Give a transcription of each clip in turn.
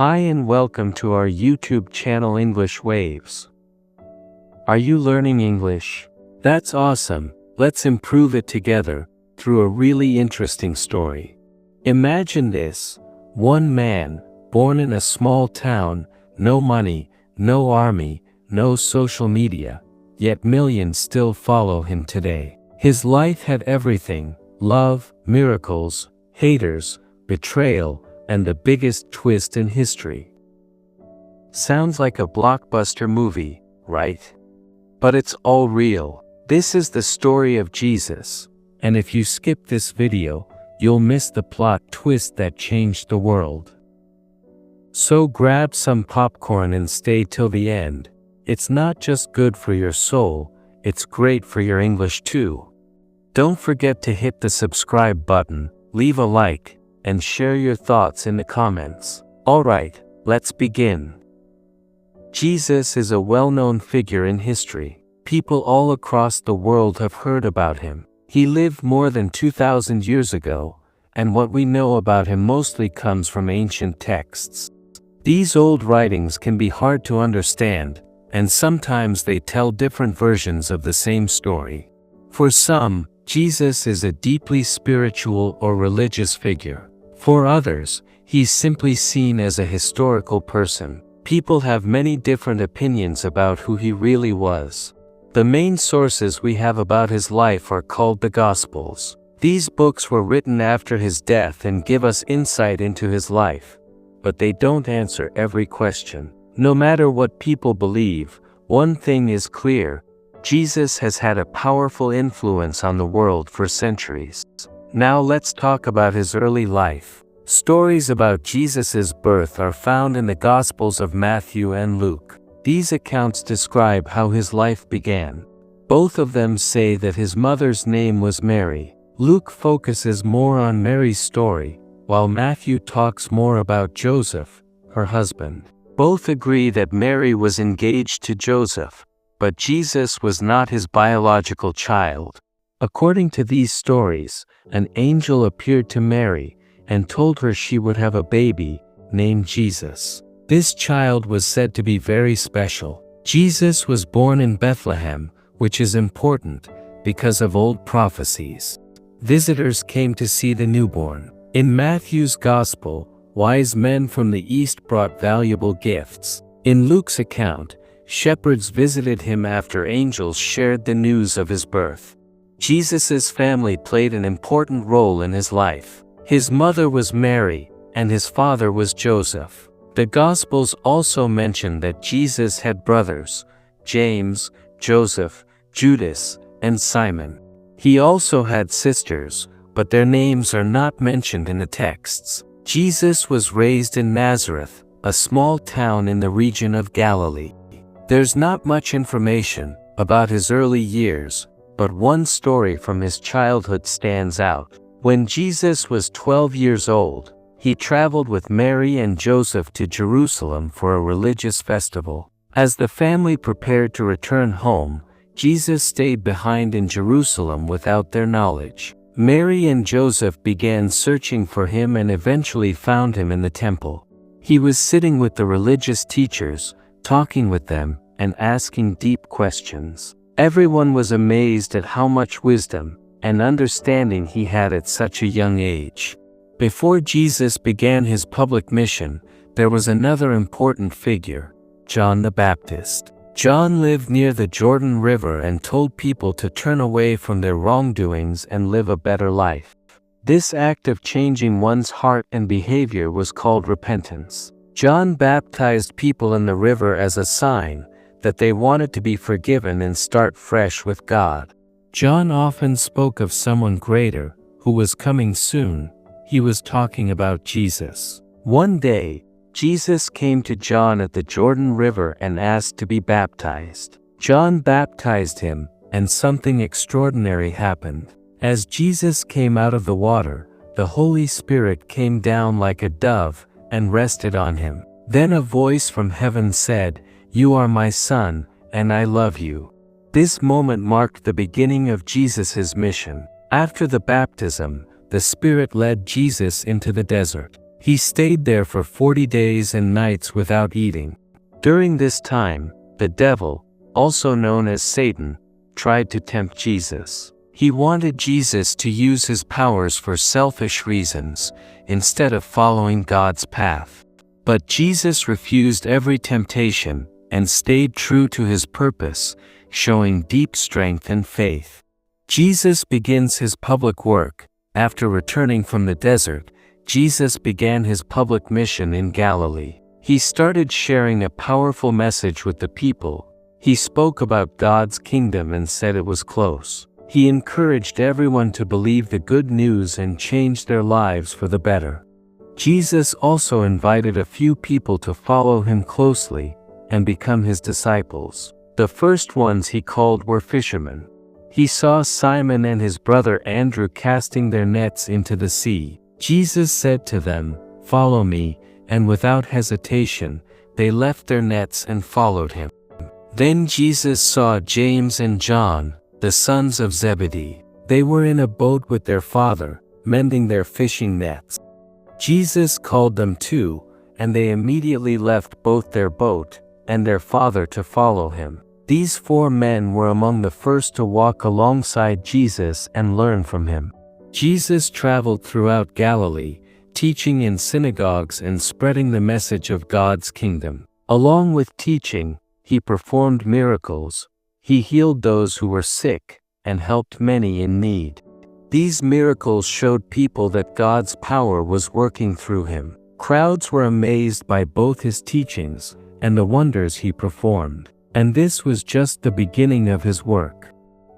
Hi and welcome to our YouTube channel English Waves. Are you learning English? That's awesome. Let's improve it together through a really interesting story. Imagine this. One man, born in a small town, no money, no army, no social media, yet millions still follow him today. His life had everything: love, miracles, haters, betrayal, and the biggest twist in history. Sounds like a blockbuster movie, right? But it's all real. This is the story of Jesus, and if you skip this video, you'll miss the plot twist that changed the world. So grab some popcorn and stay till the end. It's not just good for your soul, it's great for your English too. Don't forget to hit the subscribe button, leave a like, and share your thoughts in the comments. Alright, let's begin. Jesus is a well-known figure in history. People all across the world have heard about him. He lived more than 2,000 years ago, and what we know about him mostly comes from ancient texts. These old writings can be hard to understand, and sometimes they tell different versions of the same story. For some, Jesus is a deeply spiritual or religious figure. For others, he's simply seen as a historical person. People have many different opinions about who he really was. The main sources we have about his life are called the Gospels. These books were written after his death and give us insight into his life, but they don't answer every question. No matter what people believe, one thing is clear: Jesus has had a powerful influence on the world for centuries. Now let's talk about his early life. Stories about Jesus' birth are found in the Gospels of Matthew and Luke. These accounts describe how his life began. Both of them say that his mother's name was Mary. Luke focuses more on Mary's story, while Matthew talks more about Joseph, her husband. Both agree that Mary was engaged to Joseph, but Jesus was not his biological child. According to these stories, an angel appeared to Mary and told her she would have a baby named Jesus. This child was said to be very special. Jesus was born in Bethlehem, which is important because of old prophecies. Visitors came to see the newborn. In Matthew's Gospel, wise men from the east brought valuable gifts. In Luke's account, shepherds visited him after angels shared the news of his birth. Jesus' family played an important role in his life. His mother was Mary, and his father was Joseph. The Gospels also mention that Jesus had brothers: James, Joseph, Judas, and Simon. He also had sisters, but their names are not mentioned in the texts. Jesus was raised in Nazareth, a small town in the region of Galilee. There's not much information about his early years, but one story from his childhood stands out. When Jesus was 12 years old, he traveled with Mary and Joseph to Jerusalem for a religious festival. As the family prepared to return home, Jesus stayed behind in Jerusalem without their knowledge. Mary and Joseph began searching for him and eventually found him in the temple. He was sitting with the religious teachers, talking with them, and asking deep questions. Everyone was amazed at how much wisdom and understanding he had at such a young age. Before Jesus began his public mission, there was another important figure: John the Baptist. John lived near the Jordan River and told people to turn away from their wrongdoings and live a better life. This act of changing one's heart and behavior was called repentance. John baptized people in the river as a sign that they wanted to be forgiven and start fresh with God. John often spoke of someone greater, who was coming soon. He was talking about Jesus. One day, Jesus came to John at the Jordan River and asked to be baptized. John baptized him, and something extraordinary happened. As Jesus came out of the water, the Holy Spirit came down like a dove and rested on him. Then a voice from heaven said, "You are my Son, and I love you." This moment marked the beginning of Jesus' mission. After the baptism, the Spirit led Jesus into the desert. He stayed there for 40 days and nights without eating. During this time, the devil, also known as Satan, tried to tempt Jesus. He wanted Jesus to use his powers for selfish reasons, instead of following God's path. But Jesus refused every temptation and stayed true to his purpose, showing deep strength and faith. Jesus begins his public work. After returning from the desert, Jesus began his public mission in Galilee. He started sharing a powerful message with the people. He spoke about God's kingdom and said it was close. He encouraged everyone to believe the good news and change their lives for the better. Jesus also invited a few people to follow him closely and become his disciples. The first ones he called were fishermen. He saw Simon and his brother Andrew casting their nets into the sea. Jesus said to them, "Follow me," and without hesitation, they left their nets and followed him. Then Jesus saw James and John, the sons of Zebedee. They were in a boat with their father, mending their fishing nets. Jesus called them too, and they immediately left both their boat and their father to follow him. These 4 men were among the first to walk alongside Jesus and learn from him. Jesus traveled throughout Galilee, teaching in synagogues and spreading the message of God's kingdom. Along with teaching, he performed miracles. He healed those who were sick and helped many in need. These miracles showed people that God's power was working through him. Crowds were amazed by both his teachings and the wonders he performed. And this was just the beginning of his work.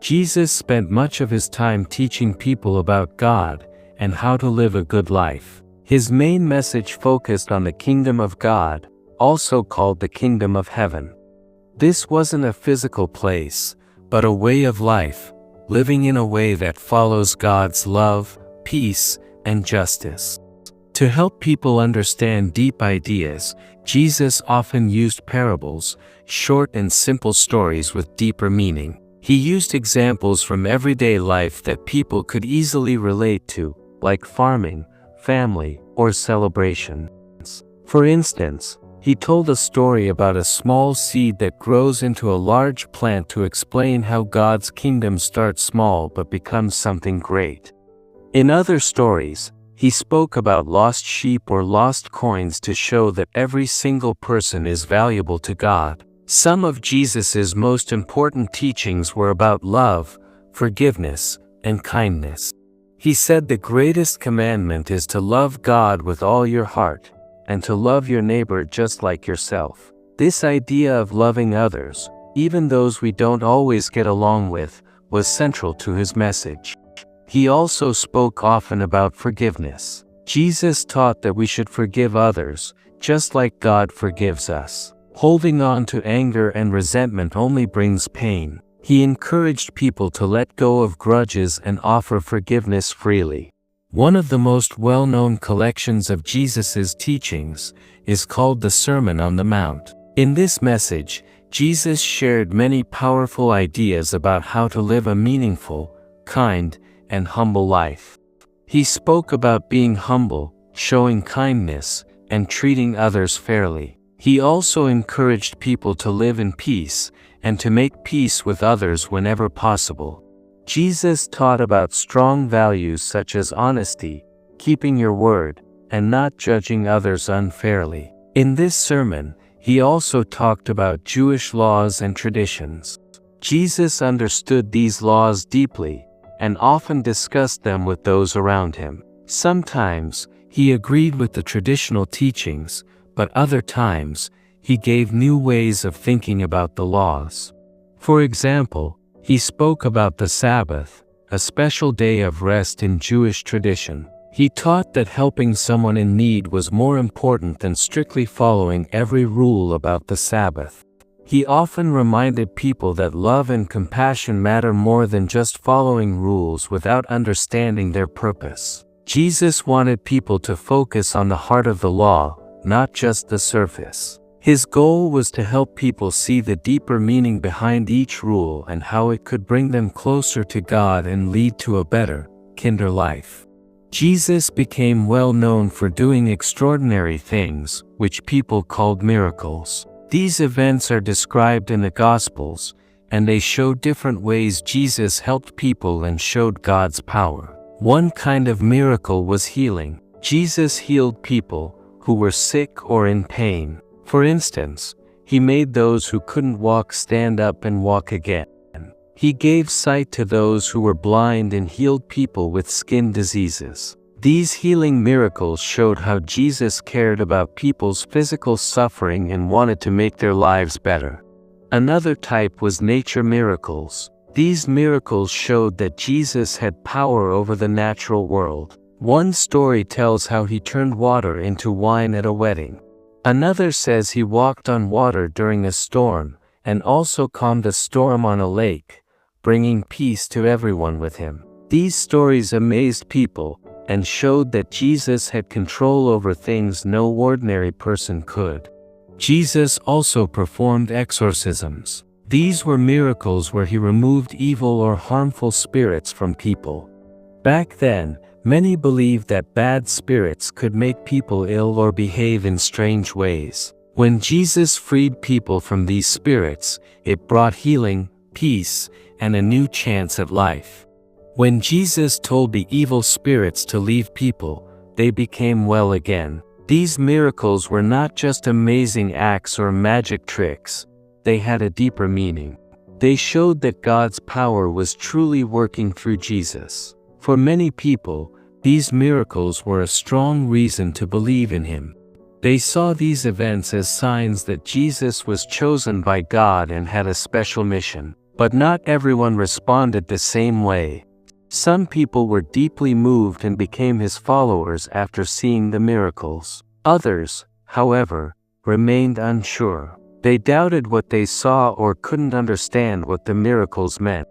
Jesus spent much of his time teaching people about God and how to live a good life. His main message focused on the kingdom of God, also called the kingdom of heaven. This wasn't a physical place, but a way of life, living in a way that follows God's love, peace, and justice. To help people understand deep ideas, Jesus often used parables, short and simple stories with deeper meaning. He used examples from everyday life that people could easily relate to, like farming, family, or celebrations. For instance, he told a story about a small seed that grows into a large plant to explain how God's kingdom starts small but becomes something great. In other stories, he spoke about lost sheep or lost coins to show that every single person is valuable to God. Some of Jesus's most important teachings were about love, forgiveness, and kindness. He said the greatest commandment is to love God with all your heart, and to love your neighbor just like yourself. This idea of loving others, even those we don't always get along with, was central to his message. He also spoke often about forgiveness. Jesus taught that we should forgive others, just like God forgives us. Holding on to anger and resentment only brings pain. He encouraged people to let go of grudges and offer forgiveness freely. One of the most well-known collections of Jesus's teachings is called the Sermon on the Mount. In this message, Jesus shared many powerful ideas about how to live a meaningful, kind, and humble life. He spoke about being humble, showing kindness, and treating others fairly. He also encouraged people to live in peace and to make peace with others whenever possible. Jesus taught about strong values such as honesty, keeping your word, and not judging others unfairly. In this sermon, he also talked about Jewish laws and traditions. Jesus understood these laws deeply and often discussed them with those around him. Sometimes, he agreed with the traditional teachings, but other times, he gave new ways of thinking about the laws. For example, he spoke about the Sabbath, a special day of rest in Jewish tradition. He taught that helping someone in need was more important than strictly following every rule about the Sabbath. He often reminded people that love and compassion matter more than just following rules without understanding their purpose. Jesus wanted people to focus on the heart of the law, not just the surface. His goal was to help people see the deeper meaning behind each rule and how it could bring them closer to God and lead to a better, kinder life. Jesus became well known for doing extraordinary things, which people called miracles. These events are described in the Gospels, and they show different ways Jesus helped people and showed God's power. One kind of miracle was healing. Jesus healed people who were sick or in pain. For instance, he made those who couldn't walk stand up and walk again. He gave sight to those who were blind and healed people with skin diseases. These healing miracles showed how Jesus cared about people's physical suffering and wanted to make their lives better. Another type was nature miracles. These miracles showed that Jesus had power over the natural world. One story tells how he turned water into wine at a wedding. Another says he walked on water during a storm, and also calmed a storm on a lake, bringing peace to everyone with him. These stories amazed people, and showed that Jesus had control over things no ordinary person could. Jesus also performed exorcisms. These were miracles where he removed evil or harmful spirits from people. Back then, many believed that bad spirits could make people ill or behave in strange ways. When Jesus freed people from these spirits, it brought healing, peace, and a new chance at life. When Jesus told the evil spirits to leave people, they became well again. These miracles were not just amazing acts or magic tricks, they had a deeper meaning. They showed that God's power was truly working through Jesus. For many people, these miracles were a strong reason to believe in him. They saw these events as signs that Jesus was chosen by God and had a special mission. But not everyone responded the same way. Some people were deeply moved and became his followers after seeing the miracles. Others, however, remained unsure. They doubted what they saw or couldn't understand what the miracles meant.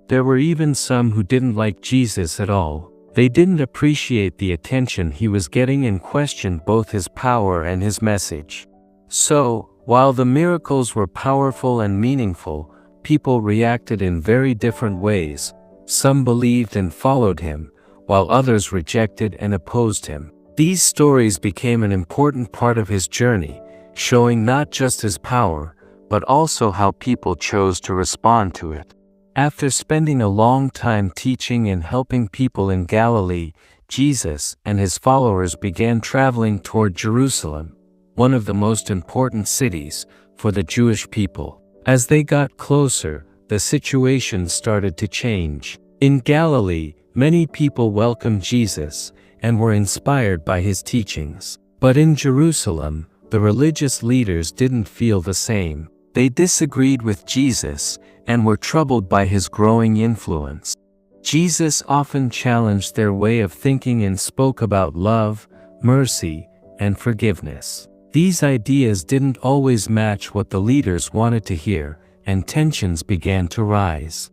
There were even some who didn't like Jesus at all. They didn't appreciate the attention he was getting and questioned both his power and his message. So, while the miracles were powerful and meaningful, people reacted in very different ways. Some believed and followed him, while others rejected and opposed him. These stories became an important part of his journey, showing not just his power, but also how people chose to respond to it. After spending a long time teaching and helping people in Galilee, Jesus and his followers began traveling toward Jerusalem, one of the most important cities for the Jewish people. As they got closer, the situation started to change. In Galilee, many people welcomed Jesus and were inspired by his teachings. But in Jerusalem, the religious leaders didn't feel the same. They disagreed with Jesus and were troubled by his growing influence. Jesus often challenged their way of thinking and spoke about love, mercy, and forgiveness. These ideas didn't always match what the leaders wanted to hear, and tensions began to rise.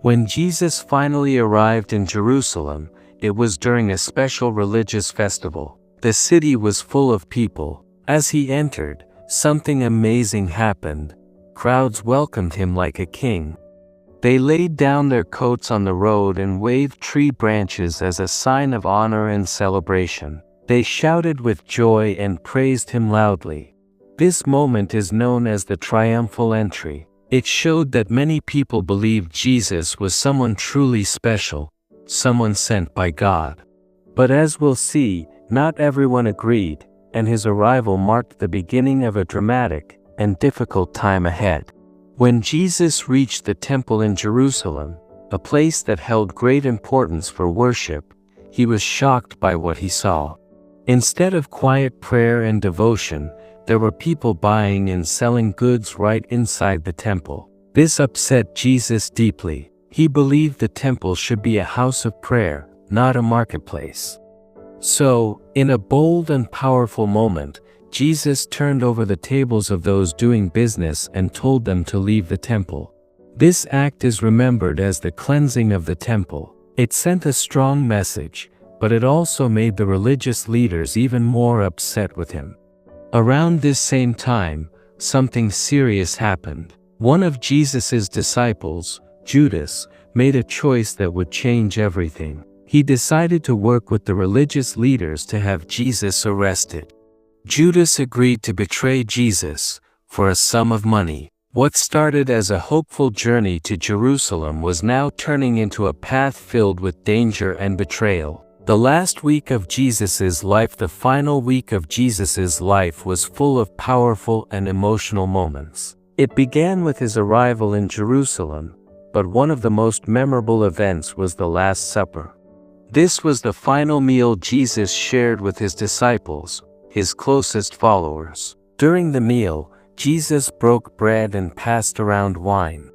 When Jesus finally arrived in Jerusalem, it was during a special religious festival. The city was full of people. As he entered, something amazing happened. Crowds welcomed him like a king. They laid down their coats on the road and waved tree branches as a sign of honor and celebration. They shouted with joy and praised him loudly. This moment is known as the triumphal entry. It showed that many people believed Jesus was someone truly special, someone sent by God. But as we'll see, not everyone agreed, and his arrival marked the beginning of a dramatic and difficult time ahead. When Jesus reached the temple in Jerusalem, a place that held great importance for worship, he was shocked by what he saw. Instead of quiet prayer and devotion, there were people buying and selling goods right inside the temple. This upset Jesus deeply. He believed the temple should be a house of prayer, not a marketplace. So, in a bold and powerful moment, Jesus turned over the tables of those doing business and told them to leave the temple. This act is remembered as the cleansing of the temple. It sent a strong message, but it also made the religious leaders even more upset with him. Around this same time, something serious happened. One of Jesus' disciples, Judas, made a choice that would change everything. He decided to work with the religious leaders to have Jesus arrested. Judas agreed to betray Jesus for a sum of money. What started as a hopeful journey to Jerusalem was now turning into a path filled with danger and betrayal. The last week of Jesus' life, the final week of Jesus' life, was full of powerful and emotional moments. It began with his arrival in Jerusalem, but one of the most memorable events was the Last Supper. This was the final meal Jesus shared with his disciples, his closest followers. During the meal, Jesus broke bread and passed around wine.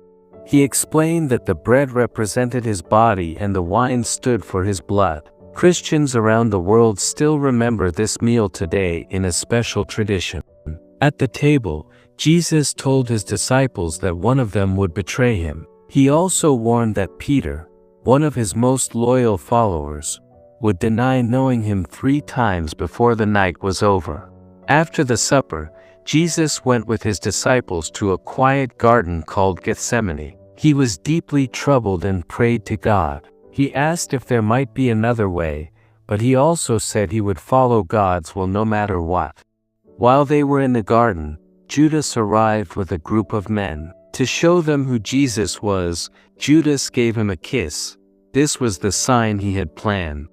He explained that the bread represented his body and the wine stood for his blood. Christians around the world still remember this meal today in a special tradition. At the table, Jesus told his disciples that one of them would betray him. He also warned that Peter, one of his most loyal followers, would deny knowing him 3 times before the night was over. After the supper, Jesus went with his disciples to a quiet garden called Gethsemane. He was deeply troubled and prayed to God. He asked if there might be another way, but he also said he would follow God's will no matter what. While they were in the garden, Judas arrived with a group of men. To show them who Jesus was, Judas gave him a kiss. This was the sign he had planned.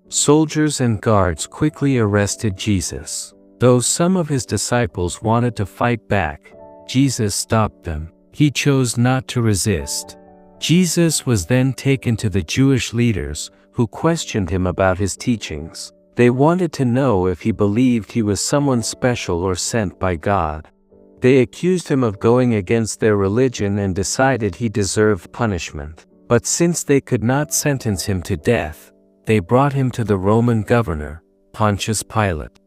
Soldiers and guards quickly arrested Jesus. Though some of his disciples wanted to fight back, Jesus stopped them. He chose not to resist. Jesus was then taken to the Jewish leaders, who questioned him about his teachings. They wanted to know if he believed he was someone special or sent by God. They accused him of going against their religion and decided he deserved punishment. But since they could not sentence him to death, they brought him to the Roman governor, Pontius Pilate.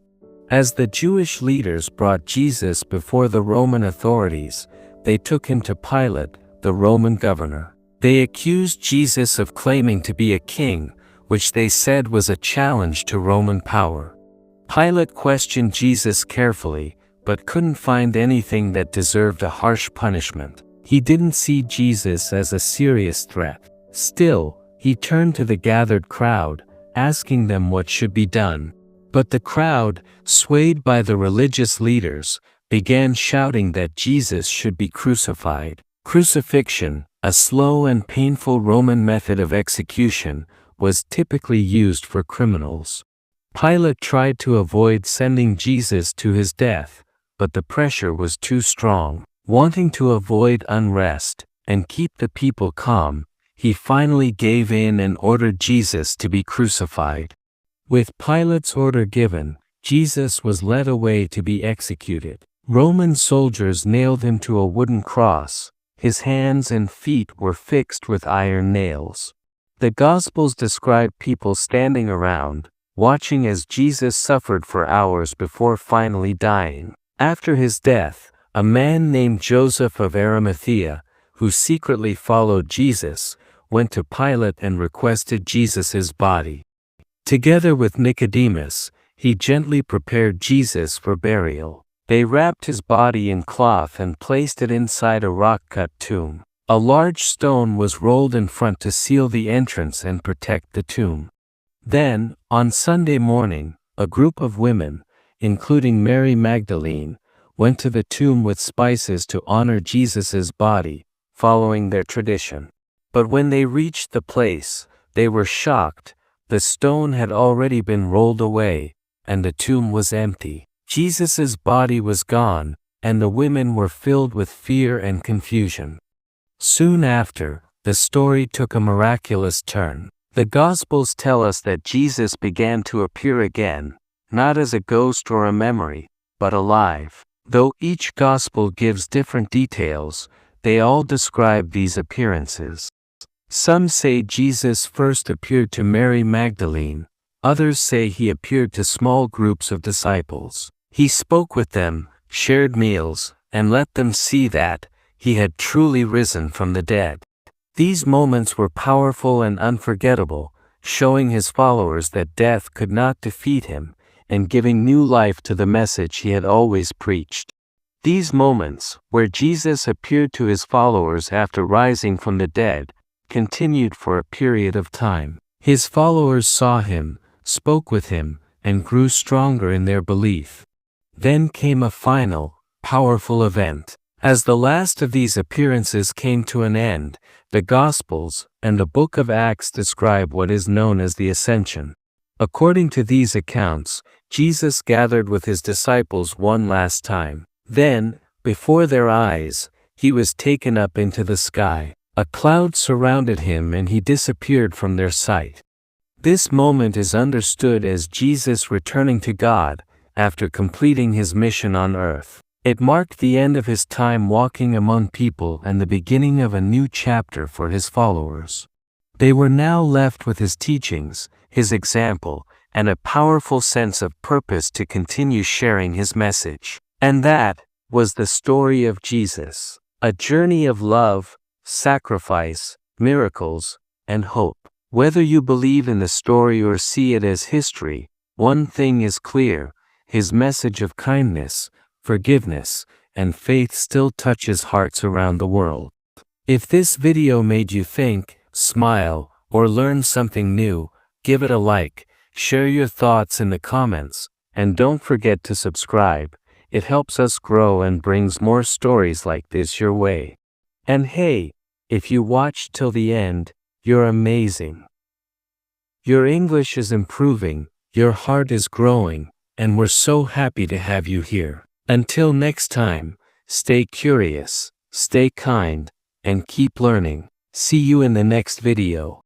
As the Jewish leaders brought Jesus before the Roman authorities, they took him to Pilate, the Roman governor. They accused Jesus of claiming to be a king, which they said was a challenge to Roman power. Pilate questioned Jesus carefully, but couldn't find anything that deserved a harsh punishment. He didn't see Jesus as a serious threat. Still, he turned to the gathered crowd, asking them what should be done. But the crowd, swayed by the religious leaders, began shouting that Jesus should be crucified. Crucifixion, a slow and painful Roman method of execution, was typically used for criminals. Pilate tried to avoid sending Jesus to his death, but the pressure was too strong. Wanting to avoid unrest and keep the people calm, he finally gave in and ordered Jesus to be crucified. With Pilate's order given, Jesus was led away to be executed. Roman soldiers nailed him to a wooden cross. His hands and feet were fixed with iron nails. The Gospels describe people standing around, watching as Jesus suffered for hours before finally dying. After his death, a man named Joseph of Arimathea, who secretly followed Jesus, went to Pilate and requested Jesus' body. Together with Nicodemus, he gently prepared Jesus for burial. They wrapped his body in cloth and placed it inside a rock-cut tomb. A large stone was rolled in front to seal the entrance and protect the tomb. Then, on Sunday morning, a group of women, including Mary Magdalene, went to the tomb with spices to honor Jesus' body, following their tradition. But when they reached the place, they were shocked. The stone had already been rolled away, and the tomb was empty. Jesus' body was gone, and the women were filled with fear and confusion. Soon after, the story took a miraculous turn. The Gospels tell us that Jesus began to appear again, not as a ghost or a memory, but alive. Though each Gospel gives different details, they all describe these appearances. Some say Jesus first appeared to Mary Magdalene, others say he appeared to small groups of disciples. He spoke with them, shared meals, and let them see that he had truly risen from the dead. These moments were powerful and unforgettable, showing his followers that death could not defeat him, and giving new life to the message he had always preached. These moments, where Jesus appeared to his followers after rising from the dead, continued for a period of time. His followers saw him, spoke with him, and grew stronger in their belief. Then came a final, powerful event. As the last of these appearances came to an end, the Gospels and the book of Acts describe what is known as the Ascension. According to these accounts, Jesus gathered with his disciples one last time. Then, before their eyes, he was taken up into the sky. A cloud surrounded him and he disappeared from their sight. This moment is understood as Jesus returning to God after completing his mission on earth. It marked the end of his time walking among people and the beginning of a new chapter for his followers. They were now left with his teachings, his example, and a powerful sense of purpose to continue sharing his message. And that was the story of Jesus, a journey of love, sacrifice, miracles, and hope. Whether you believe in the story or see it as history, one thing is clear: his message of kindness, forgiveness, and faith still touches hearts around the world. If this video made you think, smile, or learn something new, give it a like, share your thoughts in the comments, and don't forget to subscribe. It helps us grow and brings more stories like this your way. And hey, if you watched till the end, you're amazing. Your English is improving, your heart is growing, and we're so happy to have you here. Until next time, stay curious, stay kind, and keep learning. See you in the next video.